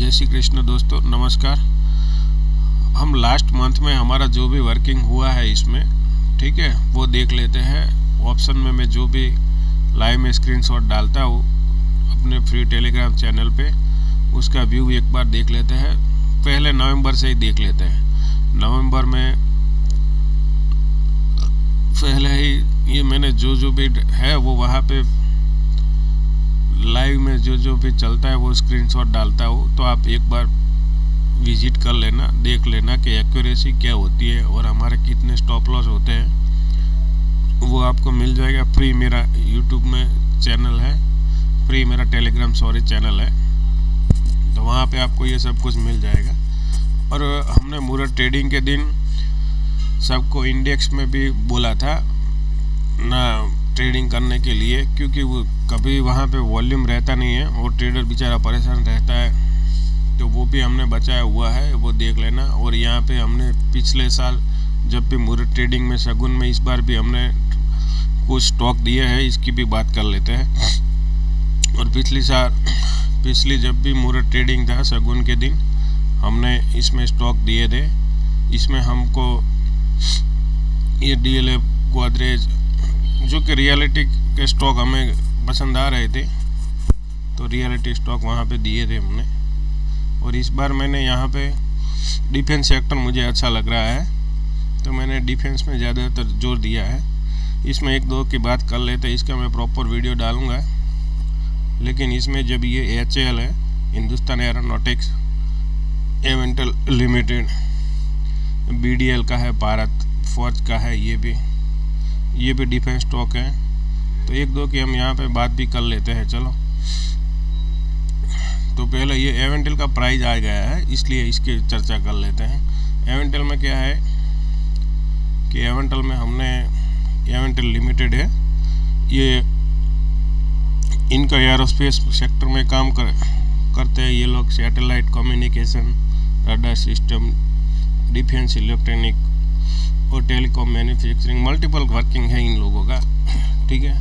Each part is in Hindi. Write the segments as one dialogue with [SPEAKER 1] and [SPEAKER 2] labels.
[SPEAKER 1] जय श्री कृष्ण दोस्तों, नमस्कार। हम लास्ट मंथ में हमारा जो भी वर्किंग हुआ है इसमें, ठीक है, वो देख लेते हैं। ऑप्शन में मैं जो भी लाइव में स्क्रीनशॉट डालता हूँ अपने फ्री टेलीग्राम चैनल पे, उसका व्यू एक बार देख लेते हैं। पहले नवंबर से ही देख लेते हैं। नवंबर में पहले ही ये मैंने जो भी है वो वहाँ पे लाइव में जो भी चलता है वो स्क्रीनशॉट डालता हूँ, तो आप एक बार विजिट कर लेना, देख लेना कि एक्यूरेसी क्या होती है और हमारे कितने स्टॉप लॉस होते हैं। वो आपको मिल जाएगा फ्री। मेरा यूट्यूब में चैनल है, फ्री मेरा टेलीग्राम चैनल है, तो वहाँ पे आपको ये सब कुछ मिल जाएगा। और हमने मुहूर्त ट्रेडिंग के दिन सबको इंडेक्स में भी बोला था ना ट्रेडिंग करने के लिए, क्योंकि वो कभी वहाँ पे वॉल्यूम रहता नहीं है और ट्रेडर बेचारा परेशान रहता है, तो वो भी हमने बचाया हुआ है, वो देख लेना। और यहाँ पे हमने पिछले साल जब भी मुहूर्त ट्रेडिंग में शगुन में, इस बार भी हमने कुछ स्टॉक दिए हैं, इसकी भी बात कर लेते हैं। और पिछली जब भी मुहूर्त ट्रेडिंग था शगुन के दिन, हमने इसमें स्टॉक दिए थे। इसमें हमको ये DLF, गोदरेज, जो कि रियलिटी के स्टॉक हमें पसंद आ रहे थे, तो रियलिटी स्टॉक वहाँ पे दिए थे हमने। और इस बार मैंने यहाँ पे डिफेंस सेक्टर मुझे अच्छा लग रहा है, तो मैंने डिफेंस में ज़्यादातर जोर दिया है। इसमें एक दो की बात कर लेते हैं, इसका मैं प्रॉपर वीडियो डालूँगा। लेकिन इसमें जब ये HAL है, Hindustan aeronautics Avantel limited, BDL का है, भारत फोर्ज का है, ये भी डिफेंस स्टॉक है, तो एक दो की हम यहाँ पे बात भी कर लेते हैं। चलो, तो पहले ये एवेंटल का प्राइस आ गया है, इसलिए इसकी चर्चा कर लेते हैं। एवेंटल में क्या है कि एवेंटल में हमने एवेंटल लिमिटेड है, ये इनका एरोस्पेस सेक्टर में काम करते हैं ये लोग। Satellite communication, radar system, defence, electronic और टेलीकॉम, मैन्युफैक्चरिंग, मल्टीपल वर्किंग है इन लोगों का, ठीक है।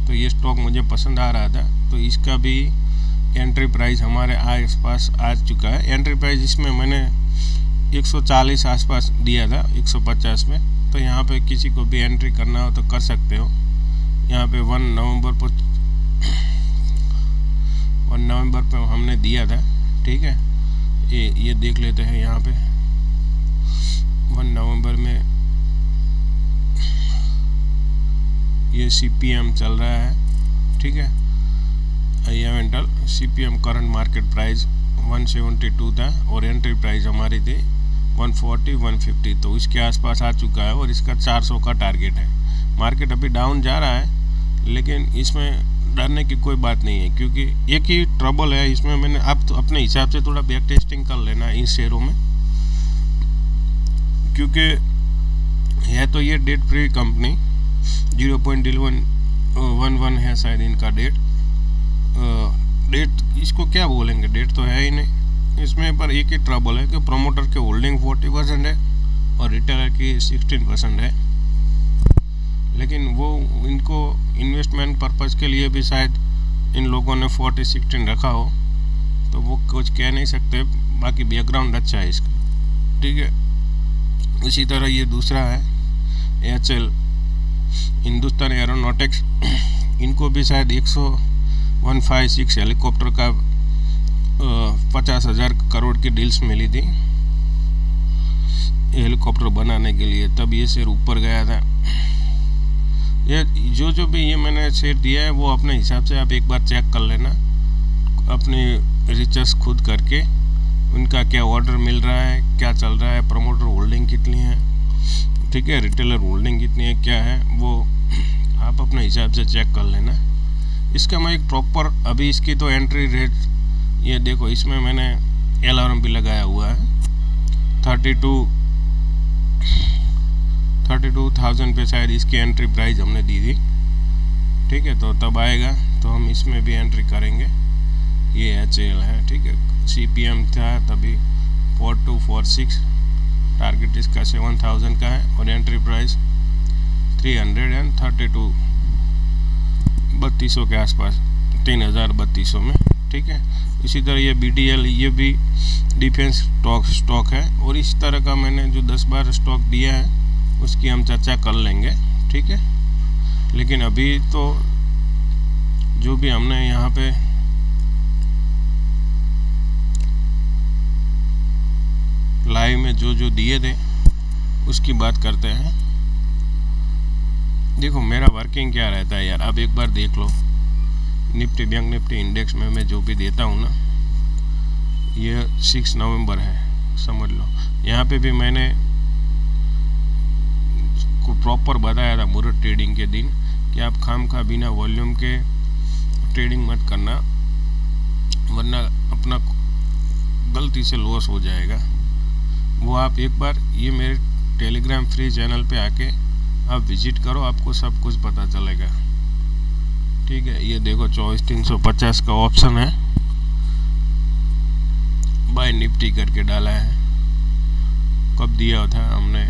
[SPEAKER 1] तो ये स्टॉक मुझे पसंद आ रहा था, तो इसका भी एंट्री प्राइस हमारे आसपास आ चुका है। एंट्री प्राइस इसमें मैंने 140 आसपास दिया था, 150 में। तो यहाँ पे किसी को भी एंट्री करना हो तो कर सकते हो। यहाँ पे 1 नवंबर पे हमने दिया था, ठीक है। ये देख लेते हैं। यहाँ पे 1 नवंबर में ये CPM चल रहा है, ठीक है। Avantel CPM current market price 172 था और एंट्री प्राइस हमारी थी 140, 150, तो इसके आसपास आ चुका है और इसका 400 का टारगेट है। मार्केट अभी डाउन जा रहा है, लेकिन इसमें डरने की कोई बात नहीं है, क्योंकि एक ही ट्रबल है इसमें। मैंने आप तो अपने हिसाब से थोड़ा बैक टेस्टिंग कर लेना इन शेयरों में, क्योंकि है तो ये डेट फ्री कंपनी, 0.11 है शायद इनका डेट इसको क्या बोलेंगे, डेट तो है ही नहीं इसमें। पर एक ही ट्रबल है कि प्रोमोटर के होल्डिंग 40% है और रिटेलर की 16% है। लेकिन वो इनको इन्वेस्टमेंट पर्पज़ के लिए भी शायद इन लोगों ने 40-16 रखा हो, तो वो कुछ कह नहीं सकते। बाकी बैकग्राउंड अच्छा है इसका, ठीक है। इसी तरह ये दूसरा है HAL, हिंदुस्तान एरोनॉटिक्स, इनको भी शायद 156 हेलीकॉप्टर का 50,000 करोड़ की डील्स मिली थी हेलीकॉप्टर बनाने के लिए, तब ये शेयर ऊपर गया था। ये जो भी ये मैंने शेयर दिया है वो अपने हिसाब से आप एक बार चेक कर लेना, अपनी रिसर्च खुद करके, उनका क्या ऑर्डर मिल रहा है, क्या चल रहा है, प्रमोटर होल्डिंग कितनी है, ठीक है, रिटेलर होल्डिंग कितनी है, क्या है, वो आप अपने हिसाब से चेक कर लेना। इसका मैं एक प्रॉपर, अभी इसकी तो एंट्री रेट ये देखो, इसमें मैंने अलार्म भी लगाया हुआ है। 32,000 पे शायद इसकी एंट्री प्राइस हमने दी थी, ठीक है। तो तब आएगा तो हम इसमें भी एंट्री करेंगे। ये HAL है, ठीक है। CPM था तभी 4246, टारगेट इसका 7000 का है और एंट्री प्राइस 332 3200 के आसपास, 3200 में, ठीक है। इसी तरह ये BDL, ये भी डिफेंस स्टॉक है, और इस तरह का मैंने जो 10-12 स्टॉक दिया है उसकी हम चर्चा कर लेंगे, ठीक है। लेकिन अभी तो जो भी हमने यहाँ पे लाइव में जो दिए थे उसकी बात करते हैं। देखो मेरा वर्किंग क्या रहता है यार, अब एक बार देख लो। निफ्टी, बैंक निफ्टी इंडेक्स में मैं जो भी देता हूँ ना, ये 6 नवंबर है, समझ लो। यहाँ पे भी मैंने को प्रॉपर बताया था मुहूर्त ट्रेडिंग के दिन कि आप खामखा बिना वॉल्यूम के ट्रेडिंग मत करना, वरना अपना गलती से लॉस हो जाएगा। वो आप एक बार ये मेरे टेलीग्राम फ्री चैनल पे आके आप विजिट करो, आपको सब कुछ पता चलेगा, ठीक है। ये देखो 24,350 का ऑप्शन है, बाय निफ्टी करके डाला है। कब दिया था हमने?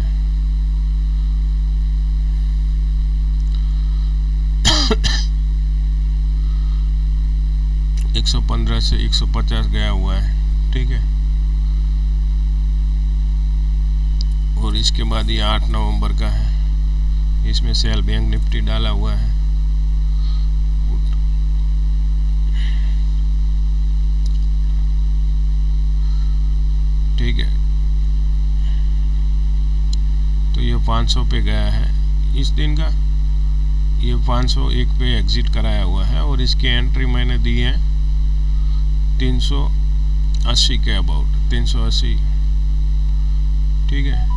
[SPEAKER 1] $115 से 150 गया हुआ है, ठीक है। और इसके बाद ये 8 नवंबर का है, इसमें सेल बैंक निफ्टी डाला हुआ है। ठीक है, तो ये 500 पे गया है इस दिन का, ये 501 पे एग्जिट कराया हुआ है, और इसकी एंट्री मैंने दी है 380 के अबाउट, 380, ठीक है।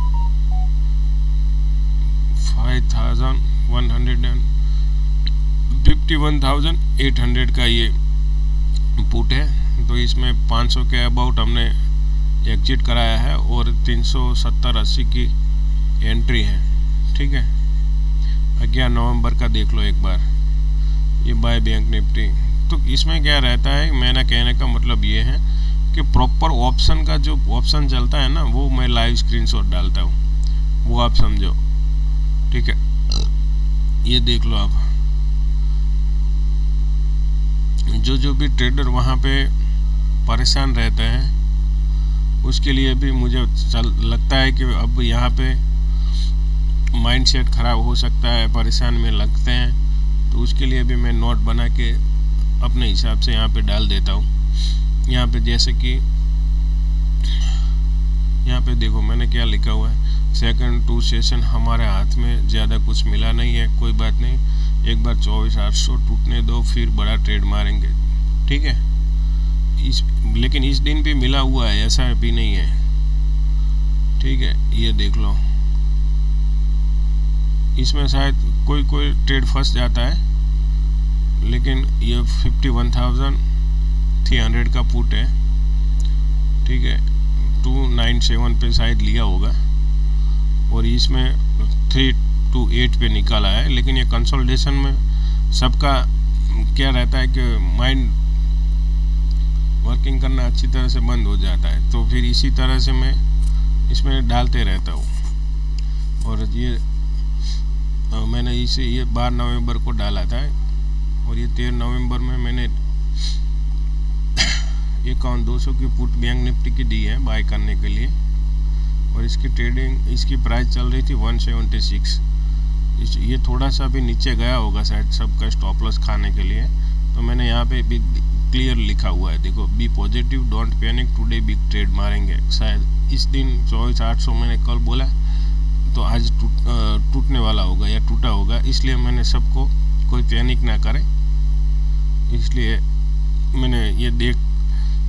[SPEAKER 1] 51,800 का ये पुट है, तो इसमें 500 के अबाउट हमने एग्जिट कराया है, और 370-80 की एंट्री है, ठीक है। 11 नवंबर का देख लो एक बार, ये बाय बैंक निफ्टी। तो इसमें क्या रहता है, मेरा कहने का मतलब ये है कि प्रॉपर ऑप्शन का जो ऑप्शन चलता है ना, वो मैं लाइव स्क्रीनशॉट डालता हूँ, वो आप समझो, ठीक है। ये देख लो आप, जो भी ट्रेडर वहाँ पे परेशान रहते हैं उसके लिए भी मुझे लगता है कि अब यहाँ पे माइंडसेट ख़राब हो सकता है, परेशान में लगते हैं, तो उसके लिए भी मैं नोट बना के अपने हिसाब से यहाँ पे डाल देता हूँ। यहाँ पे जैसे कि यहाँ पे देखो मैंने क्या लिखा हुआ है, सेकंड 2 सेशन हमारे हाथ में ज़्यादा कुछ मिला नहीं है, कोई बात नहीं, एक बार 24,800 टूटने दो, फिर बड़ा ट्रेड मारेंगे, ठीक है। लेकिन इस दिन भी मिला हुआ है, ऐसा भी नहीं है, ठीक है। ये देख लो, इसमें शायद कोई ट्रेड फंस जाता है, लेकिन ये 51,300 का पुट है, ठीक है। 297 पे शायद लिया होगा, और इसमें 328 पे निकाला है। लेकिन ये कंसोलिडेशन में सबका क्या रहता है कि माइंड वर्किंग करना अच्छी तरह से बंद हो जाता है, तो फिर इसी तरह से मैं इसमें डालते रहता हूँ। और ये मैंने इसे ये 12 नवंबर को डाला था, और ये 13 नवंबर में मैंने 51,200 की पुट बैंक निफ्टी की दी है बाय करने के लिए, और इसकी ट्रेडिंग, इसकी प्राइस चल रही थी 176। ये थोड़ा सा भी नीचे गया होगा शायद सबका स्टॉप लॉस खाने के लिए, तो मैंने यहाँ पे भी क्लियर लिखा हुआ है, देखो, be positive, don't panic, today big trade मारेंगे। शायद इस दिन 24,800 मैंने कल बोला, तो आज टूटने वाला होगा या टूटा होगा, इसलिए मैंने सबको कोई पैनिक ना करे, इसलिए मैंने ये देख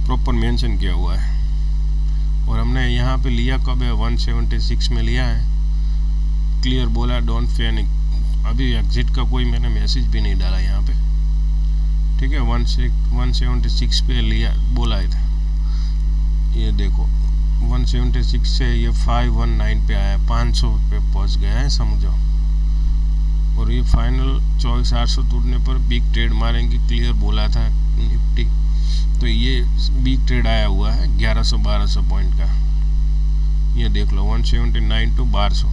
[SPEAKER 1] प्रॉपर मेंशन किया हुआ है। और हमने यहाँ पे लिया कब है, 176 में लिया है, क्लियर बोला, डोंट पैनिक। अभी एग्जिट का कोई मैंने मैसेज भी नहीं डाला यहाँ पे, ठीक है। 176 पे लिया बोला था, ये देखो 176 से ये 519 पे आया, 500 पे पहुँच गया है, समझो। और ये फाइनल 24,800 टूटने पर बिग ट्रेड मारेंगे, क्लियर बोला था निफ्टी, तो ये बिग ट्रेड आया हुआ है 1100-1200 पॉइंट का। ये देख लो 179 to 1200,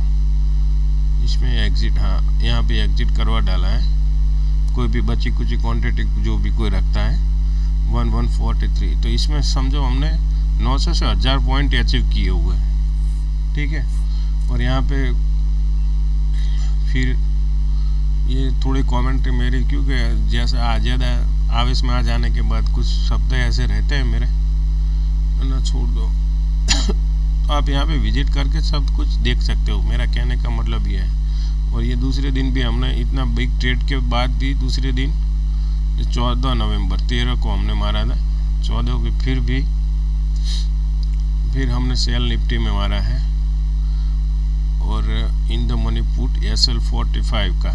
[SPEAKER 1] इसमें एग्जिट, हाँ यहाँ पे एग्जिट करवा डाला है। कोई भी बची कुछ क्वांटिटी जो भी कोई रखता है 1143। तो इसमें समझो हमने 900 से 1000 पॉइंट अचीव किए हुए हैं, ठीक है। और यहाँ पे फिर ये थोड़ी कमेंट्री मेरी, क्योंकि जैसे ज़्यादा आवेश में आ जाने के बाद कुछ शब्द ऐसे रहते हैं मेरे, ना छोड़ दो। तो आप यहाँ पे विजिट करके सब कुछ देख सकते हो, मेरा कहने का मतलब ये है। और ये दूसरे दिन भी हमने इतना बिग ट्रेड के बाद भी दूसरे दिन 14 नवंबर 13 को हमने मारा था, 14 को फिर हमने सेल निफ्टी में मारा है। और in the money put SL 45 का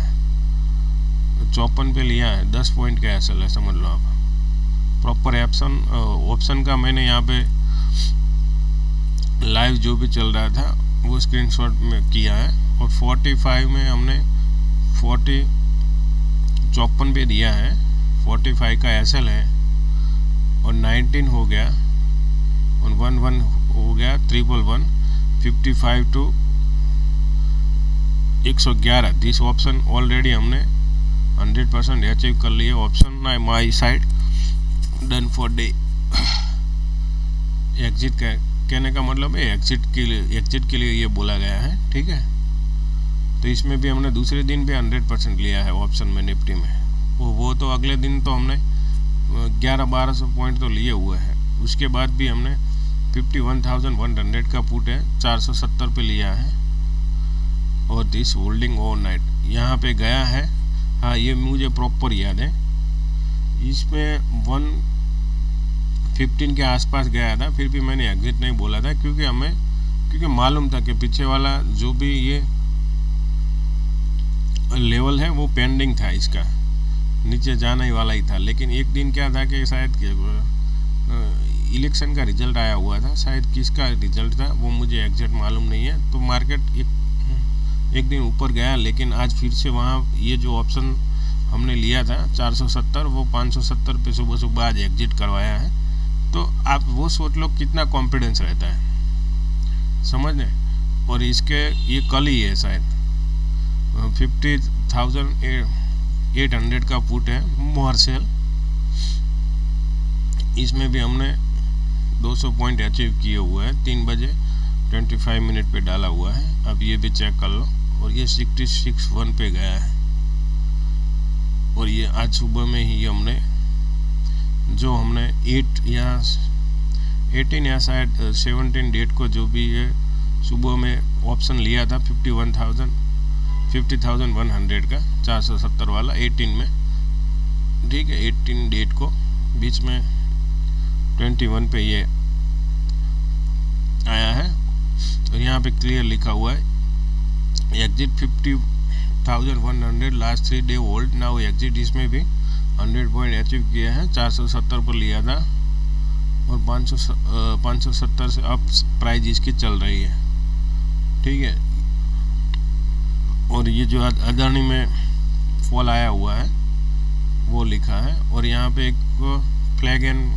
[SPEAKER 1] 54 पे लिया है, 10 पॉइंट का SL है, समझ लो आप। प्रॉपर ऑप्शन का मैंने यहाँ पे लाइव जो भी चल रहा था वो स्क्रीनशॉट में किया है। और 45 में हमने 54 पे दिया है, 45 का SL है। और 19 हो गया और 11 हो गया, 111, 55 to 111। दिस ऑप्शन ऑलरेडी हमने 100% अचीव कर लिए। Option my side done for day. Exit का कहने का मतलब है एग्जिट के लिए ये बोला गया है, ठीक है। तो इसमें भी हमने दूसरे दिन भी 100% लिया है ऑप्शन में निफ्टी में। वो तो अगले दिन तो हमने 1100-1200 पॉइंट तो लिए हुए हैं। उसके बाद भी हमने 51,100 का पुट है 470 पे लिया है। और दिस होल्डिंग ओवरनाइट यहाँ पे गया है, हाँ ये मुझे प्रॉपर याद है। इसमें 115 के आसपास गया था, फिर भी मैंने एग्जिट नहीं बोला था, क्योंकि मालूम था कि पीछे वाला जो भी ये लेवल है वो पेंडिंग था, इसका नीचे जाना ही वाला ही था। लेकिन एक दिन क्या था कि शायद इलेक्शन का रिजल्ट आया हुआ था, शायद किसका रिजल्ट था वो मुझे एग्जैक्ट मालूम नहीं है। तो मार्केट एक दिन ऊपर गया, लेकिन आज फिर से वहाँ ये जो ऑप्शन हमने लिया था 470, वो 570 पे सुबह आज एग्जिट करवाया है। तो आप वो सोच लो कितना कॉन्फिडेंस रहता है, समझ लें। और इसके ये कल ही है शायद 50,800 का पुट है मोहर सेल। इसमें भी हमने 200 पॉइंट अचीव किए हुए हैं। 3 बजे 25 मिनट पे डाला हुआ है, अब ये भी चेक कर लो। और ये 66.1 पे गया है। और ये आज सुबह में ही हमने 18 या शायद 17 डेट को जो भी ये सुबह में ऑप्शन लिया था 50,100 का 470 वाला 18 में, ठीक है। 18 डेट को बीच में 21 पे ये आया है। और यहाँ पे क्लियर लिखा हुआ है exit 50,100 last 3 day hold now exit. इसमें भी 100 पॉइंट अचीव किया है, 470 पर लिया था और 570 से अप प्राइस इसकी चल रही है, ठीक है। और ये जो अदानी में फॉल आया हुआ है वो लिखा है। और यहाँ पे एक फ्लैग एंड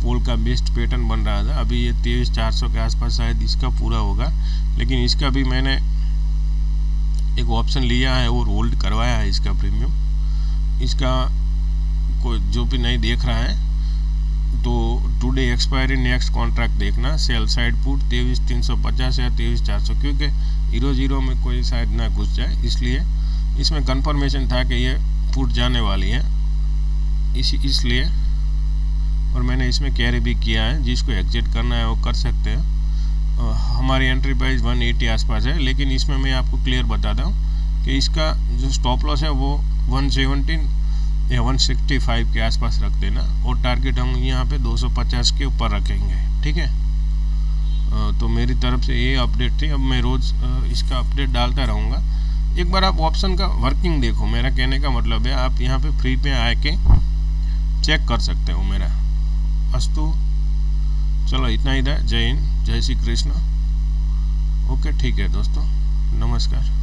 [SPEAKER 1] पोल का बेस्ट पैटर्न बन रहा था, अभी ये 23,400 के आसपास शायद इसका पूरा होगा। लेकिन इसका भी मैंने एक ऑप्शन लिया है और होल्ड करवाया है इसका प्रीमियम। इसका कोई जो भी नहीं देख रहा है तो टुडे एक्सपायरी नेक्स्ट कॉन्ट्रैक्ट देखना, सेल साइड पुट 23,350 या 23,400, क्योंकि 0 में कोई शायद ना घुस जाए, इसलिए इसमें कंफर्मेशन था कि ये पुट जाने वाली है इसलिए। और मैंने इसमें कैरी भी किया है, जिसको एग्जिट करना है वो कर सकते हैं। हमारी एंट्री प्राइस 180 आसपास है, लेकिन इसमें मैं आपको क्लियर बताता हूँ कि इसका जो स्टॉप लॉस है वो 117 या 165 के आसपास रख देना। और टारगेट हम यहाँ पे 250 के ऊपर रखेंगे, ठीक है। तो मेरी तरफ से ये अपडेट थी। अब मैं रोज़ इसका अपडेट डालता रहूँगा। एक बार आप ऑप्शन का वर्किंग देखो, मेरा कहने का मतलब है आप यहाँ पे फ्री पे आके चेक कर सकते हो मेरा। अस्तु, चलो इतना ही था। जय हिंद, जय श्री कृष्ण। ओके, ठीक है दोस्तों, नमस्कार।